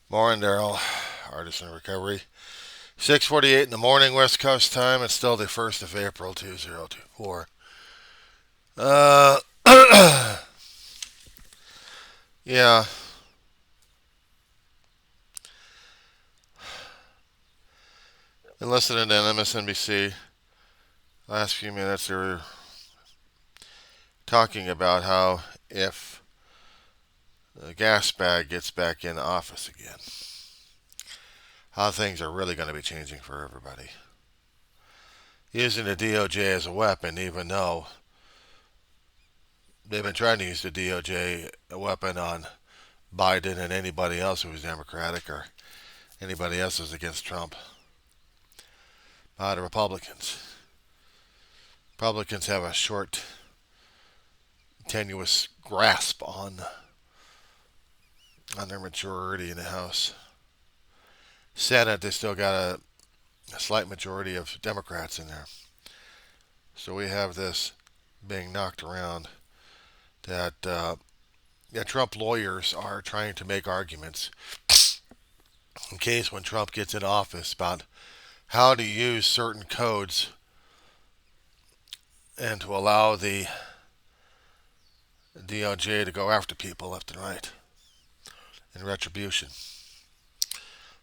Morning, Daryl. Artisan Recovery. 6:48 in the morning, West Coast time. It's still the 1st of April, 2024. Uh, yeah. Been listening to MSNBC. Last few minutes, they were talking about how if the gas bag gets back in office again, how things are really going to be changing for everybody. Using the DOJ as a weapon, even though they've been trying to use the DOJ a weapon on Biden and anybody else who was Democratic or anybody else who's against Trump. The Republicans. Republicans have a short, tenuous grasp on their majority in the House. Senate, they still got a slight majority of Democrats in there. So we have this being knocked around that Trump lawyers are trying to make arguments in case when Trump gets in office about how to use certain codes and to allow the DOJ to go after people left and right in retribution.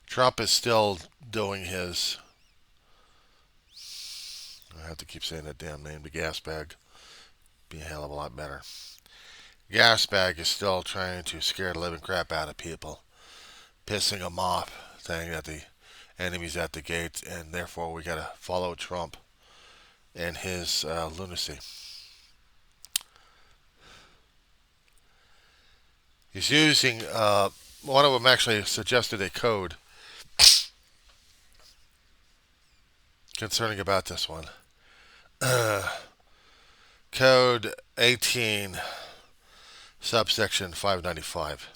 Trump is still doing his, I have to keep saying that damn name, the gas bag. Be a hell of a lot better. Gas bag is still trying to scare the living crap out of people, pissing them off, saying that the enemy's at the gate and therefore we gotta follow Trump and his lunacy. He's using, one of them actually suggested a code concerning about this one. Code 18, subsection 595.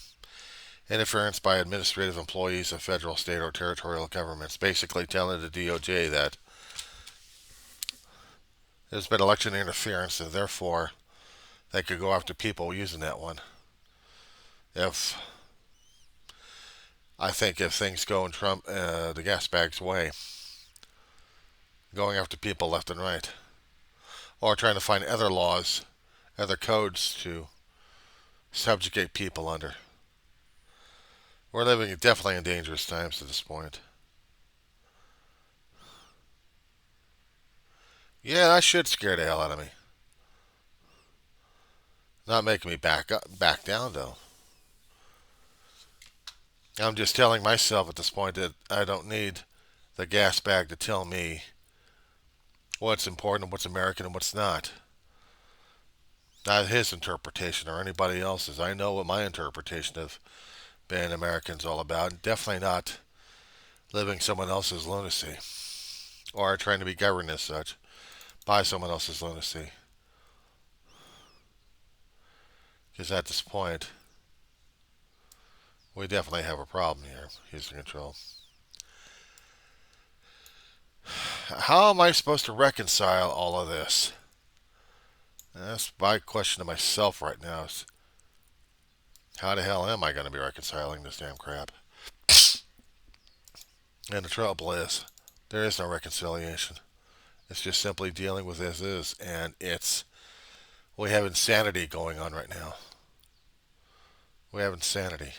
Interference by administrative employees of federal, state, or territorial governments. Basically telling the DOJ that there's been election interference and therefore they could go after people using that one. If I think if things go in Trump, the gas bag's way, going after people left and right, or trying to find other laws, other codes to subjugate people under. We're living definitely in dangerous times at this point. Yeah, that should scare the hell out of me. Not making me back down though. I'm just telling myself at this point that I don't need the gas bag to tell me what's important, what's American, and what's not. Not his interpretation or anybody else's. I know what my interpretation of being American is all about. Definitely not living someone else's lunacy or trying to be governed as such by someone else's lunacy. Because at this point, we definitely have a problem here. Using control. How am I supposed to reconcile all of this? That's my question to myself right now. Is how the hell am I going to be reconciling this damn crap? And the trouble is, there is no reconciliation. It's just simply dealing with this is, and we have insanity going on right now. We have insanity.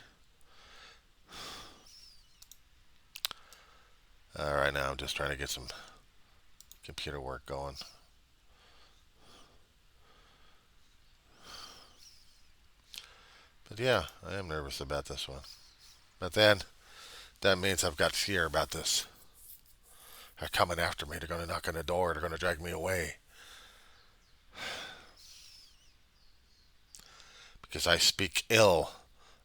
All right, now I'm just trying to get some computer work going. But yeah, I am nervous about this one. But then that means I've got fear about this. They're coming after me. They're going to knock on the door. They're going to drag me away. Because I speak ill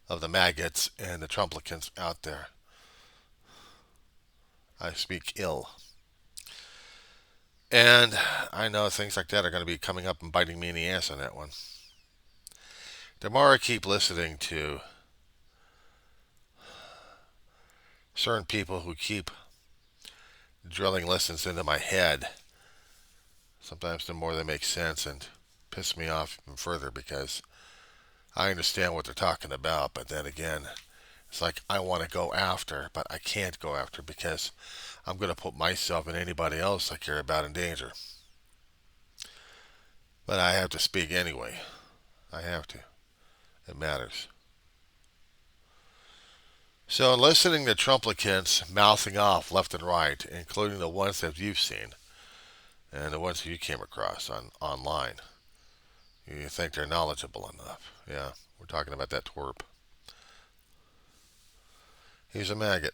of the maggots and the Trumplicans out there. I speak ill. And I know things like that are going to be coming up and biting me in the ass on that one. The more I keep listening to certain people who keep drilling lessons into my head, sometimes the more they make sense and piss me off even further because I understand what they're talking about, but then again, It's like I want to go after, but I can't go after because I'm going to put myself and anybody else I care about in danger. But I have to speak anyway. I have to. It matters. So, listening to Trumplicants mouthing off left and right, including the ones that you've seen and the ones you came across online, you think they're knowledgeable enough. Yeah, we're talking about that twerp. He's a maggot.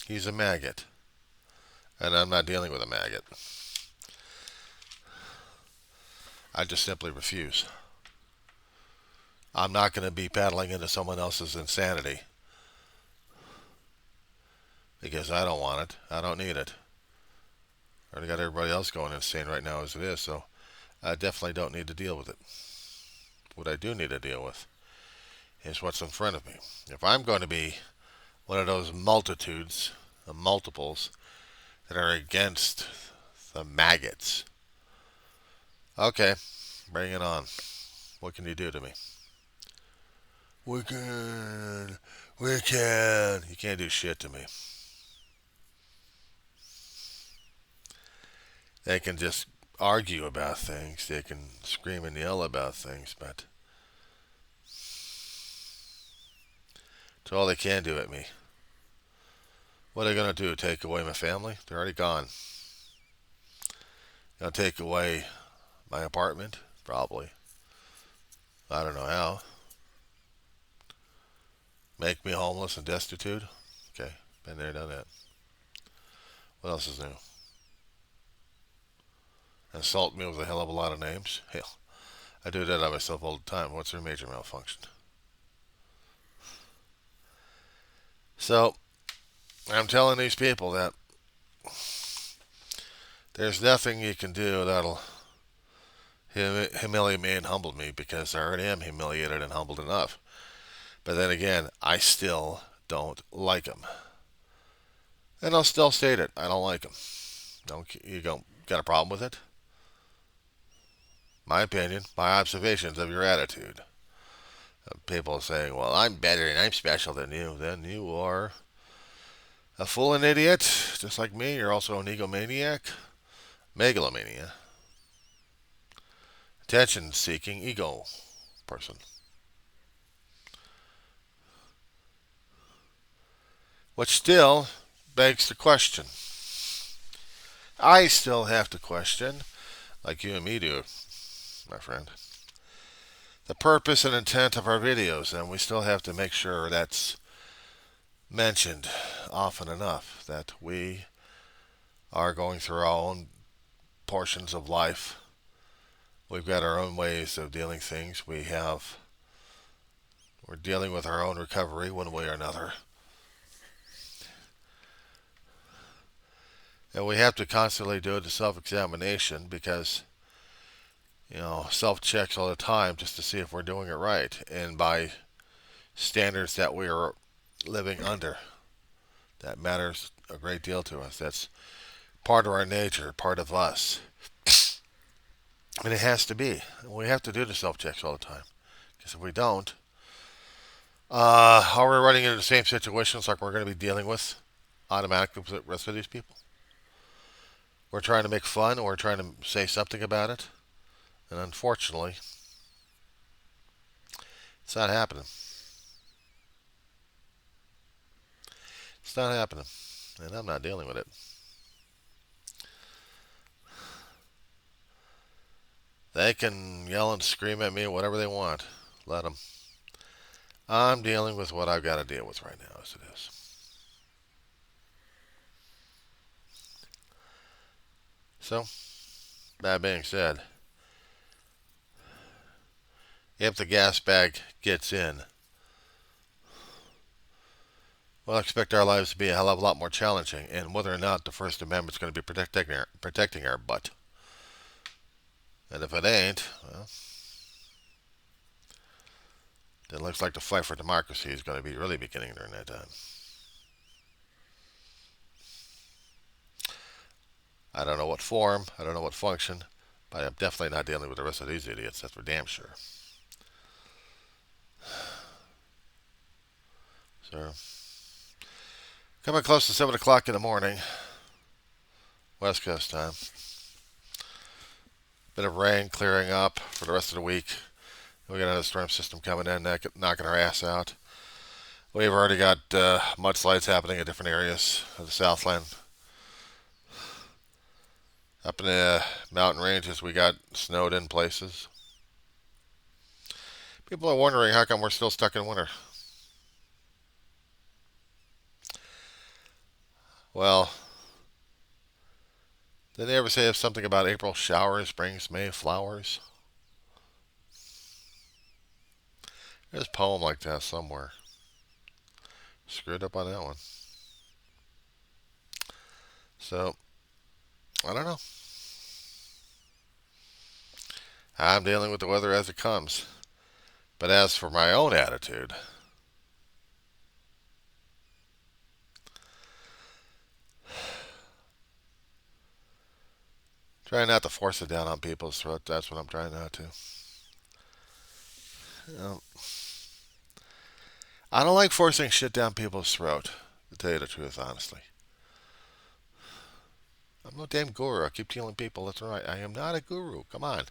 He's a maggot. And I'm not dealing with a maggot. I just simply refuse. I'm not going to be paddling into someone else's insanity because I don't want it. I don't need it. I already got everybody else going insane right now as it is, so I definitely don't need to deal with it. What I do need to deal with is what's in front of me. If I'm going to be one of those multitudes, the multiples that are against the maggots, okay, bring it on. What can you do to me? We can. We can. You can't do shit to me. They can just argue about things. They can scream and yell about things, but it's all they can do at me. What are they going to do? Take away my family? They're already gone. Going to take away my apartment? Probably. I don't know how. Make me homeless and destitute? Okay, been there, done that. What else is new? Insult me with a hell of a lot of names? Hell, I do that on myself all the time. What's their major malfunction? So, I'm telling these people that there's nothing you can do that'll humiliate me and humble me because I already am humiliated and humbled enough. But then again, I still don't like them. And I'll still state it. I don't like them. Don't you don't got a problem with it? My opinion, my observations of your attitude. People saying, well, I'm better and I'm special than you. Then you are a fool and idiot, just like me. You're also an egomaniac, megalomania, attention-seeking ego person. Which still begs the question. I still have to question, like you and me do, my friend, the purpose and intent of our videos, and we still have to make sure that's mentioned often enough that we are going through our own portions of life. We've got our own ways of dealing things. We're dealing with our own recovery one way or another. And we have to constantly do the self-examination because, self-checks all the time just to see if we're doing it right and by standards that we are living under. That matters a great deal to us. That's part of our nature, part of us. And it has to be. We have to do the self-checks all the time. Because if we don't, are we running into the same situations like we're going to be dealing with automatically with the rest of these people? We're trying to make fun, or we're trying to say something about it. And unfortunately, it's not happening. It's not happening. And I'm not dealing with it. They can yell and scream at me whatever they want. Let them. I'm dealing with what I've got to deal with right now as it is. So, that being said, if the gas bag gets in, we'll expect our lives to be a hell of a lot more challenging, and whether or not the First Amendment is going to be protecting our butt. And if it ain't, well, it looks like the fight for democracy is going to be really beginning during that time. I don't know what form, I don't know what function, but I'm definitely not dealing with the rest of these idiots, that's for damn sure. So, coming close to 7 o'clock in the morning, West Coast time. Bit of rain clearing up for the rest of the week. We got another storm system coming in, knocking our ass out. We've already got mudslides happening in different areas of the Southland. Up in the mountain ranges, we got snowed in places. People are wondering how come we're still stuck in winter. Well, did they ever say something about April showers brings May flowers? There's a poem like that somewhere. Screwed up on that one. So, I don't know. I'm dealing with the weather as it comes. But as for my own attitude, try not to force it down on people's throat. That's what I'm trying not to. You know, I don't like forcing shit down people's throat, to tell you the truth, honestly. I'm no damn guru. I keep telling people that's right. I am not a guru. Come on.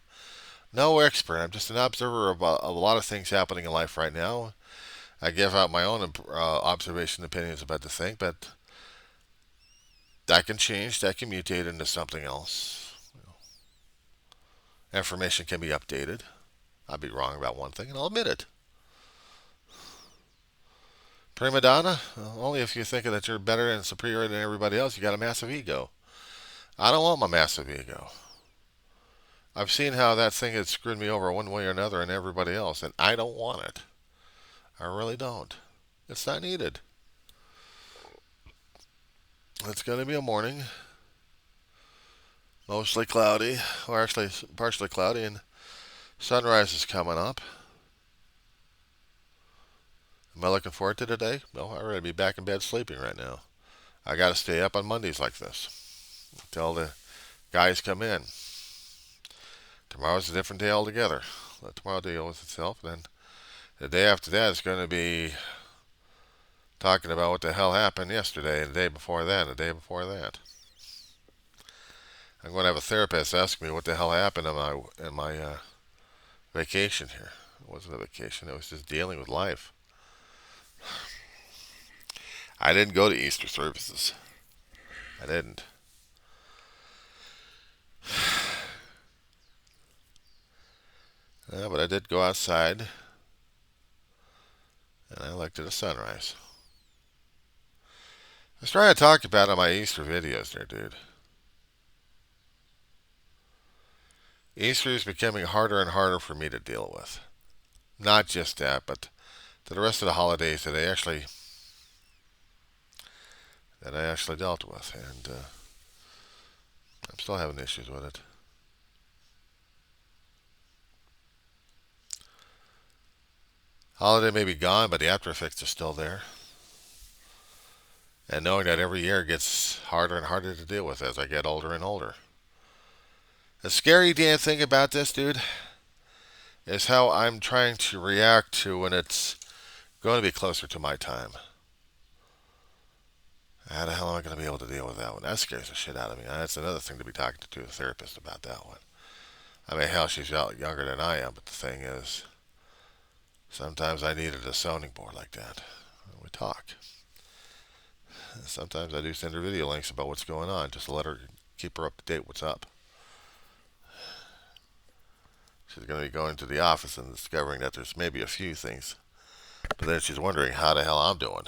No expert. I'm just an observer of a lot of things happening in life right now. I give out my own observation opinions about the thing, but that can change. That can mutate into something else. Information can be updated. I'll be wrong about one thing, and I'll admit it. Prima donna? Well, only if you're thinking that you're better and superior than everybody else, you got a massive ego. I don't want my massive ego. I've seen how that thing has screwed me over one way or another and everybody else, and I don't want it. I really don't. It's not needed. It's going to be a morning, mostly cloudy, or actually partially cloudy, and sunrise is coming up. Am I looking forward to today? No, I'd rather be back in bed sleeping right now. I got to stay up on Mondays like this until the guys come in. Tomorrow's a different day altogether. Let tomorrow deal with itself. Then the day after that is going to be talking about what the hell happened yesterday, and the day before that, and the day before that. I'm going to have a therapist ask me what the hell happened in my vacation here. It wasn't a vacation. It was just dealing with life. I didn't go to Easter services. I didn't. But I did go outside, and I looked at the sunrise. I was trying to talk about it on my Easter videos there, dude. Easter is becoming harder and harder for me to deal with. Not just that, but the rest of the holidays that I actually dealt with, and I'm still having issues with it. Holiday may be gone, but the after effects are still there. And knowing that every year gets harder and harder to deal with as I get older and older. The scary damn thing about this, dude, is how I'm trying to react to when it's going to be closer to my time. How the hell am I going to be able to deal with that one? That scares the shit out of me. That's another thing to be talking to a therapist about that one. I mean, hell, she's younger than I am, but the thing is, sometimes I needed a sounding board like that. We talk. Sometimes I do send her video links about what's going on, just to let her keep her up to date what's up. She's going to be going to the office and discovering that there's maybe a few things, but then she's wondering how the hell I'm doing.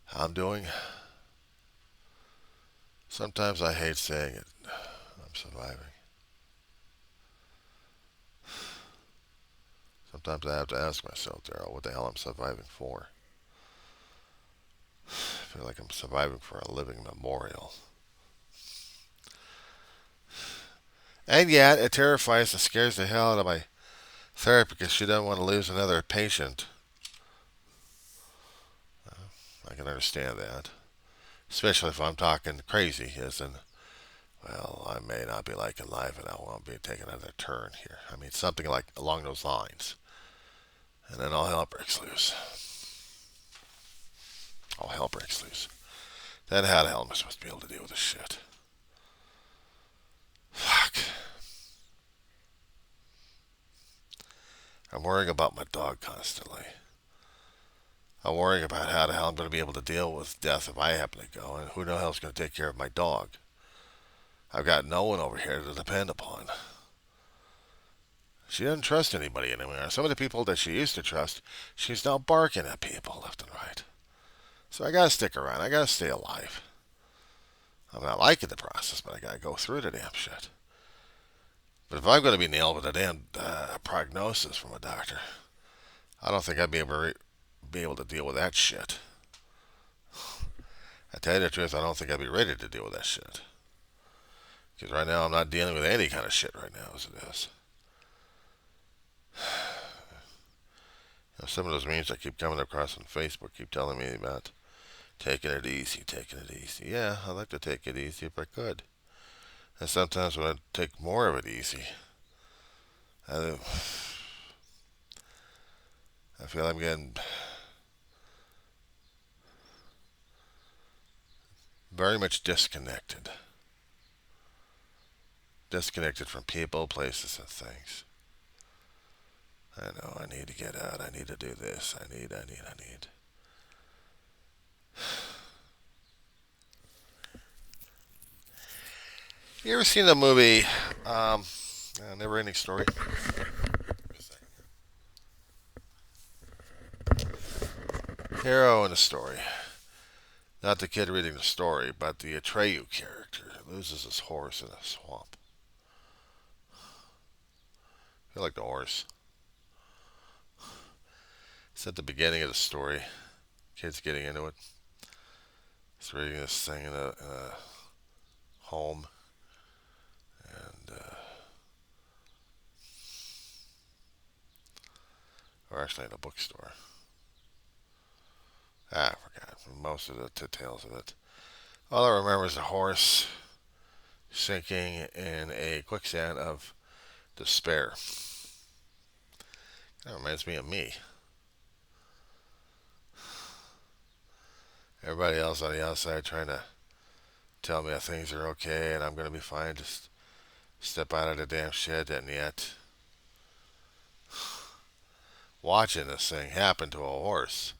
How I'm doing? Sometimes I hate saying it. I'm surviving. Sometimes I have to ask myself, Daryl, what the hell I'm surviving for. I feel like I'm surviving for a living memorial. And yet, it terrifies and scares the hell out of my therapist because she doesn't want to lose another patient. I can understand that. Especially if I'm talking crazy, as in, well, I may not be liking life and I won't be taking another turn here. I mean, something like along those lines. And then all hell breaks loose. All hell breaks loose. Then how the hell am I supposed to be able to deal with this shit? Fuck. I'm worrying about my dog constantly. I'm worrying about how the hell I'm going to be able to deal with death if I happen to go, and who the hell's going to take care of my dog? I've got no one over here to depend upon. She doesn't trust anybody anymore. Some of the people that she used to trust, she's now barking at people left and right. So I gotta stick around. I gotta stay alive. I'm not liking the process, but I gotta go through the damn shit. But if I'm going to be nailed with a damn prognosis from a doctor, I don't think I'd be able to deal with that shit. I tell you the truth, I don't think I'd be ready to deal with that shit. Because right now I'm not dealing with any kind of shit right now as it is. Some of those memes I keep coming across on Facebook keep telling me about taking it easy, taking it easy. Yeah, I'd like to take it easy if I could. And sometimes when I take more of it easy, I feel I'm getting very much disconnected. Disconnected from people, places, and things. I know, I need to get out. I need to do this. I need. You ever seen the movie, Never Ending Story? Hero in the story. Not the kid reading the story, but the Atreyu character loses his horse in a swamp. I feel like the horse. It's at the beginning of the story. Kid's getting into it. He's reading this thing in a home. And, or actually in a bookstore. I forgot most of the details of it. All I remember is a horse sinking in a quicksand of despair. That reminds me of me. Everybody else on the outside trying to tell me that things are okay and I'm going to be fine. Just step out of the damn shit, and yet watching this thing happen to a horse.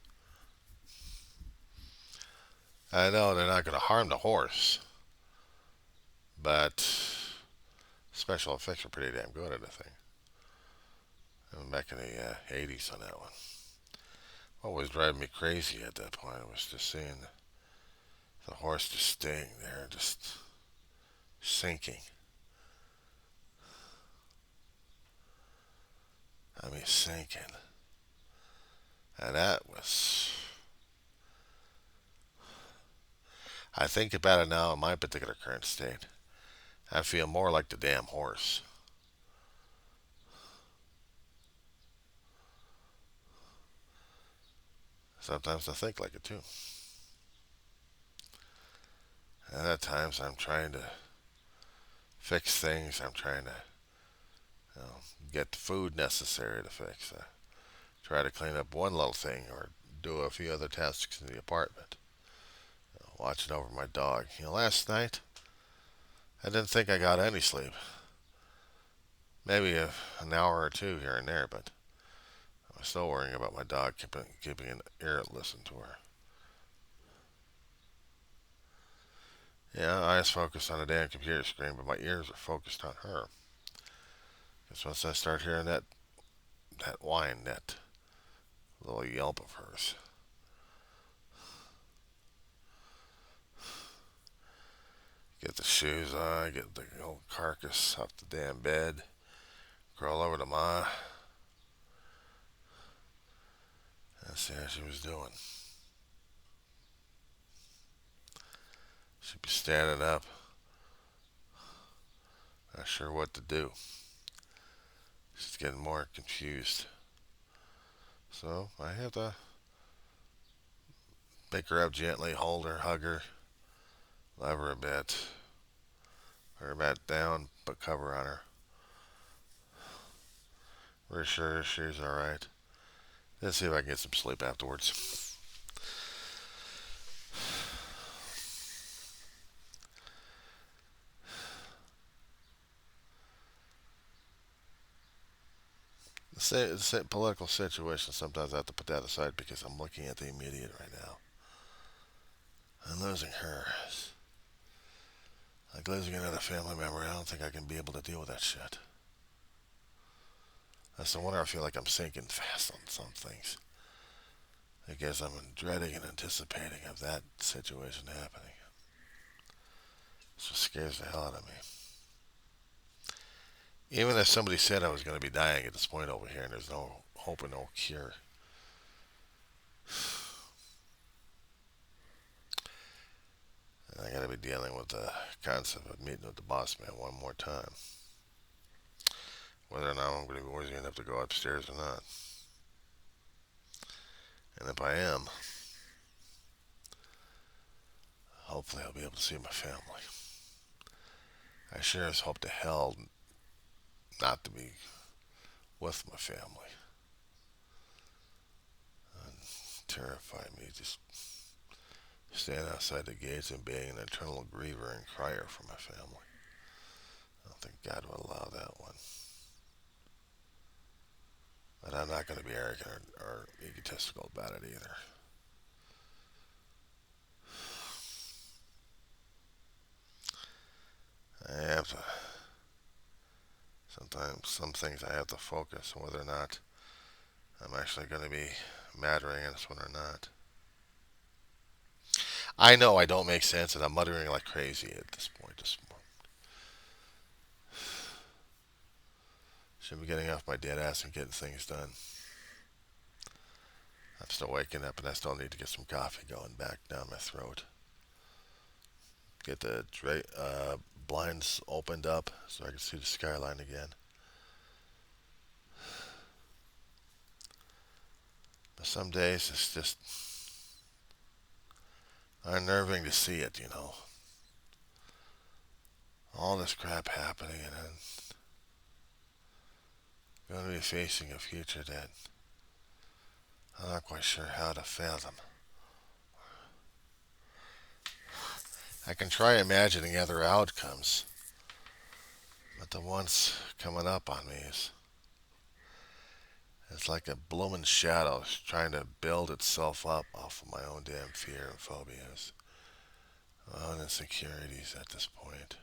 I know they're not going to harm the horse, but special effects are pretty damn good at the thing. And back in the 80s on that one. What was driving me crazy at that point was just seeing the horse just staying there, just sinking. I mean, sinking. And that was. I think about it now in my particular current state. I feel more like the damn horse. Sometimes I think like it too. And at times I'm trying to fix things. I'm trying to get the food necessary to fix. Try to clean up one little thing or do a few other tasks in the apartment. Watching over my dog. Last night I didn't think I got any sleep. Maybe an hour or two here and there, but I was still worrying about my dog, keeping an ear to listen to her. Yeah, eyes focused on the damn computer screen, but my ears are focused on her. Because once I start hearing that whine, that little yelp of hers, get the shoes on, get the old carcass off the damn bed, crawl over to Ma, and see how she was doing. She'd be standing up, not sure what to do. She's getting more confused. So I have to pick her up gently, hold her, hug her, love her a bit, put her back down, put cover on her. Reassure her she's alright. Let's see if I can get some sleep afterwards. The political situation, sometimes I have to put that aside because I'm looking at the immediate right now. I'm losing her. Like losing another family member, I don't think I can be able to deal with that shit. That's no wonder I feel like I'm sinking fast on some things. I guess I'm dreading and anticipating of that situation happening. It just scares the hell out of me. Even if somebody said I was going to be dying at this point over here and there's no hope and no cure. And I got to be dealing with the concept of meeting with the boss man one more time. Whether or not I'm going to be worthy enough to go upstairs or not. And if I am, hopefully I'll be able to see my family. I sure as hope to hell not to be with my family. And terrified me just stand outside the gates and being an eternal griever and crier for my family. I don't think God would allow that one. But I'm not going to be arrogant or egotistical about it either. I have to, sometimes some things I have to focus on whether or not I'm actually going to be mattering in this one or not. I know I don't make sense and I'm muttering like crazy at this point. Should be getting off my dead ass and getting things done. I'm still waking up and I still need to get some coffee going back down my throat. Get the blinds opened up so I can see the skyline again. But some days it's just unnerving to see it, you know. All this crap happening and then going to be facing a future that I'm not quite sure how to fathom. I can try imagining other outcomes, but the ones coming up on me is it's like a blooming shadow trying to build itself up off of my own damn fear and phobias, my own insecurities at this point.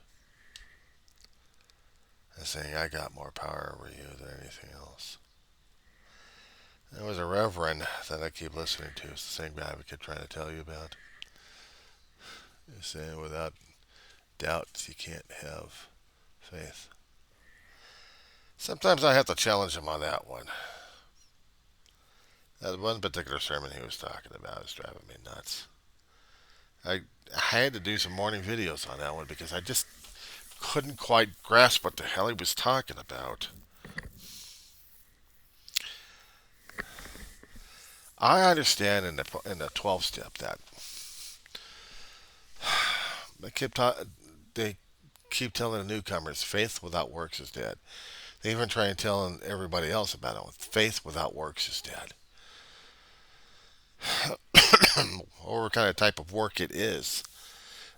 And saying I got more power over you than anything else. There was a reverend that I keep listening to. It's the same guy I kept trying to tell you about. He's saying without doubts you can't have faith. Sometimes I have to challenge him on that one. That one particular sermon he was talking about is driving me nuts. I had to do some morning videos on that one because I just couldn't quite grasp what the hell he was talking about. I understand in the 12 step that they keep telling the newcomers faith without works is dead. They even try and tell everybody else about it. Faith without works is dead. Or what kind of type of work it is,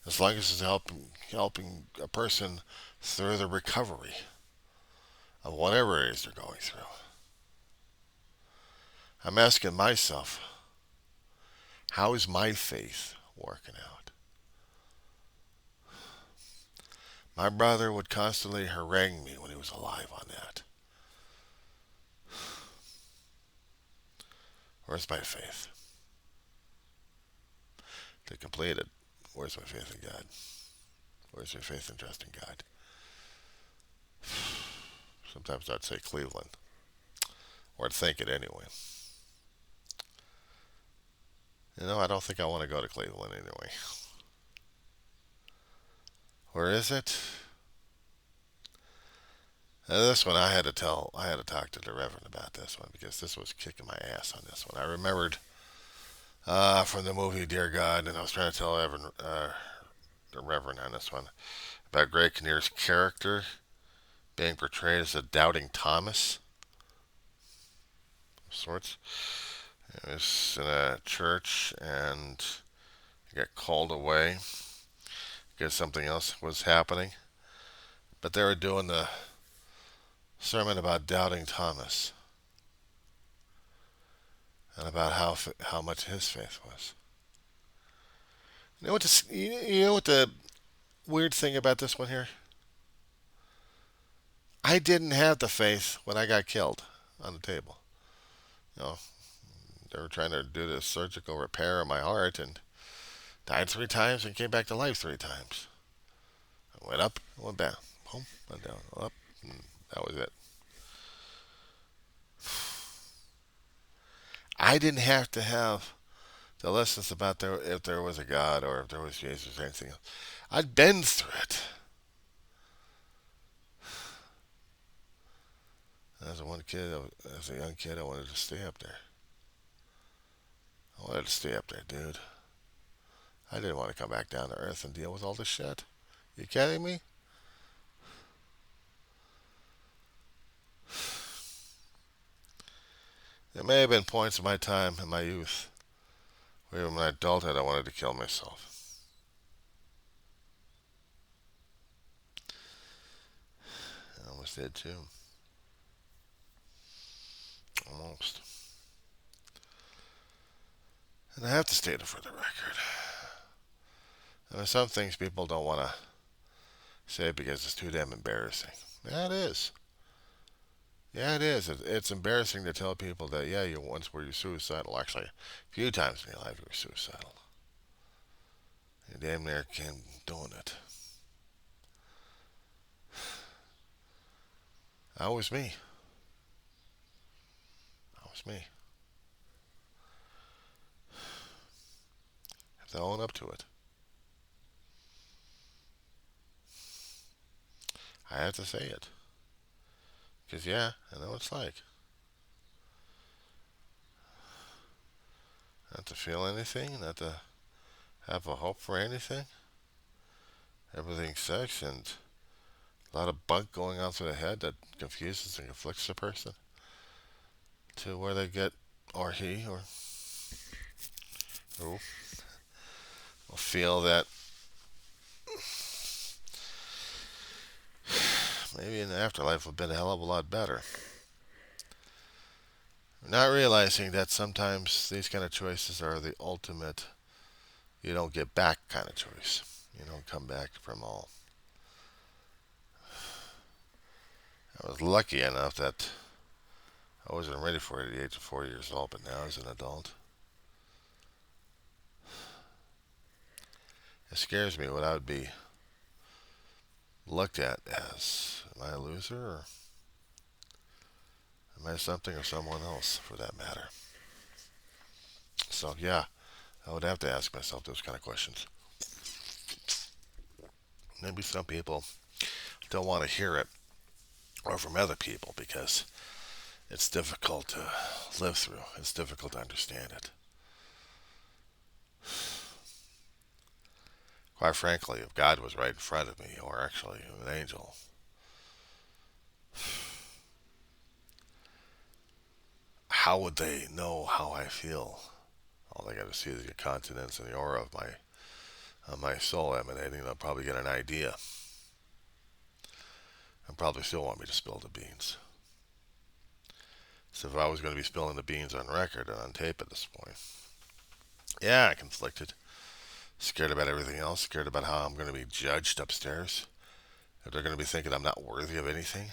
as long as it's helping a person through the recovery of whatever it is they're going through. I'm asking myself, how is my faith working out? My brother would constantly harangue me when he was alive on that. Where's my faith? To complete it, where's my faith in God? Where's your faith and trust in God? Sometimes I'd say Cleveland, or I'd think it anyway. You know, I don't think I want to go to Cleveland anyway. Where is it? This one I had to talk to the Reverend about this one because this was kicking my ass on this one. I remembered from the movie Dear God, and I was trying to tell the Reverend on this one about Greg Kinnear's character being portrayed as a doubting Thomas of sorts. It was in a church, and I got called away because something else was happening. But they were doing the sermon about doubting Thomas and about how much his faith was. You know what the weird thing about this one here? I didn't have the faith when I got killed on the table. You know, they were trying to do this surgical repair of my heart and died 3 times and came back to life 3 times. I went up, went down, boom, went down, up, and that was it. I didn't have to have the lessons about if there was a God or if there was Jesus or anything else. I'd been through it. As a one kid, as a young kid, I wanted to stay up there. I wanted to stay up there, dude. I didn't want to come back down to earth and deal with all this shit. You kidding me? There may have been points in my time in my youth where, in my adulthood, I wanted to kill myself. I almost did too. Almost. And I have to state it for the record. And there's some things people don't want to say because it's too damn embarrassing. Yeah, it is. Yeah, it is. It's embarrassing to tell people that, yeah, you once were you suicidal. Actually, a few times in your life you were suicidal. You damn near came doing it. That was me. That was me. I have to own up to it. I have to say it. Because, yeah, I know what it's like. Not to feel anything, not to have a hope for anything. Everything sucks, and a lot of bunk going on through the head that confuses and conflicts a person to where they get, or he, or who, will feel that maybe in the afterlife would have been a hell of a lot better. Not realizing that sometimes these kind of choices are the ultimate, you don't get back kind of choice. You don't come back from all. I was lucky enough that I wasn't ready for it at the age of 4 years old, but now as an adult, it scares me what I would be looked at as. Am I a loser, or am I something or someone else for that matter? So, yeah, I would have to ask myself those kind of questions. Maybe some people don't want to hear it or from other people because it's difficult to live through. It's difficult to understand it. Quite frankly, if God was right in front of me, or actually an angel, how would they know how I feel? All they got to see is the continents and the aura of my soul emanating. They'll probably get an idea, and probably still want me to spill the beans. So if I was going to be spilling the beans on record and on tape at this point, yeah, conflicted, scared about everything else, scared about how I'm going to be judged upstairs. If they're going to be thinking I'm not worthy of anything,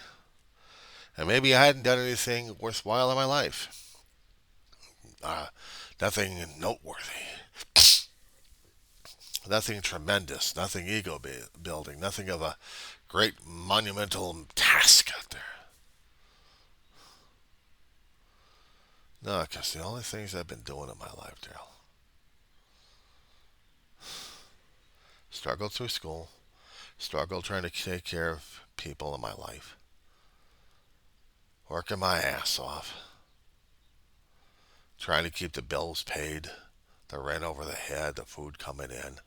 and maybe I hadn't done anything worthwhile in my life. Uh, Nothing noteworthy, nothing tremendous, nothing ego building, nothing of a great monumental task out there. No, because the only things I've been doing in my life, Daryl, struggled through school, struggled trying to take care of people in my life, working my ass off, trying to keep the bills paid, the rent over the head, the food coming in,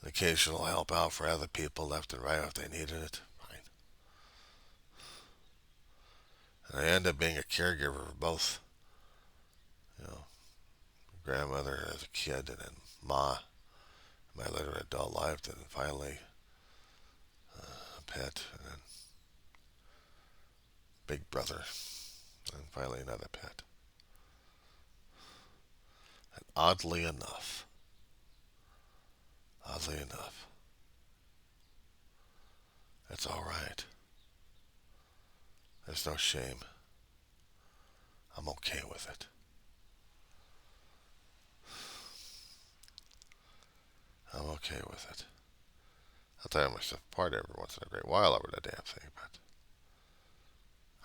occasional help out for other people left and right if they needed it. Fine. And I ended up being a caregiver for both, you know, grandmother as a kid, and then ma in my later adult life, and then finally a pet, and then big brother, and finally another pet. And oddly enough, it's all right. There's no shame. I'm okay with it. I'm okay with it. I'll tear myself apart every once in a great while over that damn thing, but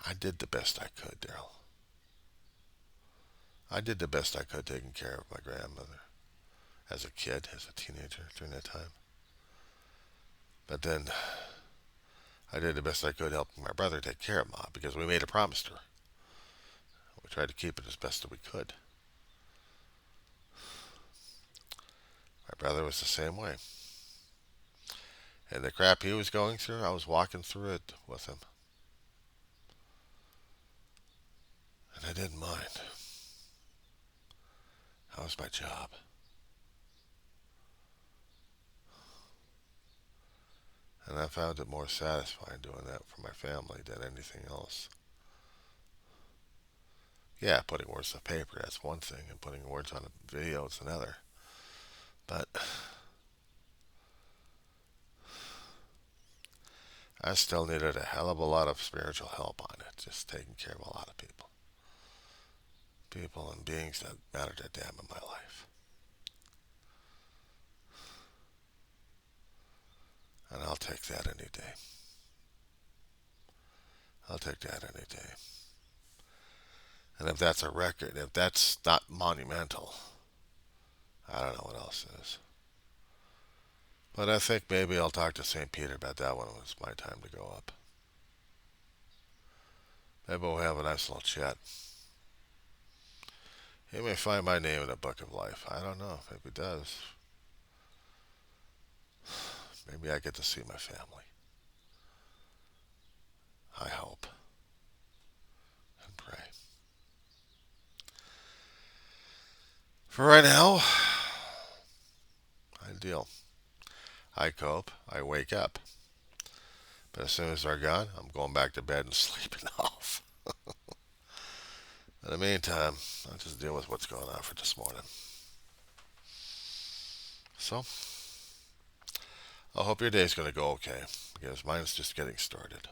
I did the best I could, Daryl. I did the best I could taking care of my grandmother as a kid, as a teenager during that time. But then I did the best I could helping my brother take care of Ma because we made a promise to her. We tried to keep it as best as we could. My brother was the same way. And the crap he was going through, I was walking through it with him. And I didn't mind. That was my job. And I found it more satisfying doing that for my family than anything else. Yeah, putting words to paper, that's one thing, and putting words on a video is another. But I still needed a hell of a lot of spiritual help on it, just taking care of a lot of people. People and beings that mattered that damn in my life. And I'll take that any day. I'll take that any day. And if that's a record, if that's not monumental, I don't know what else is. But I think maybe I'll talk to St. Peter about that when it's my time to go up. Maybe we'll have a nice little chat. He may find my name in the book of life. I don't know. If he does, maybe I get to see my family. I hope and pray. For right now, ideal. I cope. I wake up. But as soon as they're gone, I'm going back to bed and sleeping off. In the meantime, I'll just deal with what's going on for this morning. So, I hope your day's going to go okay, because mine's just getting started.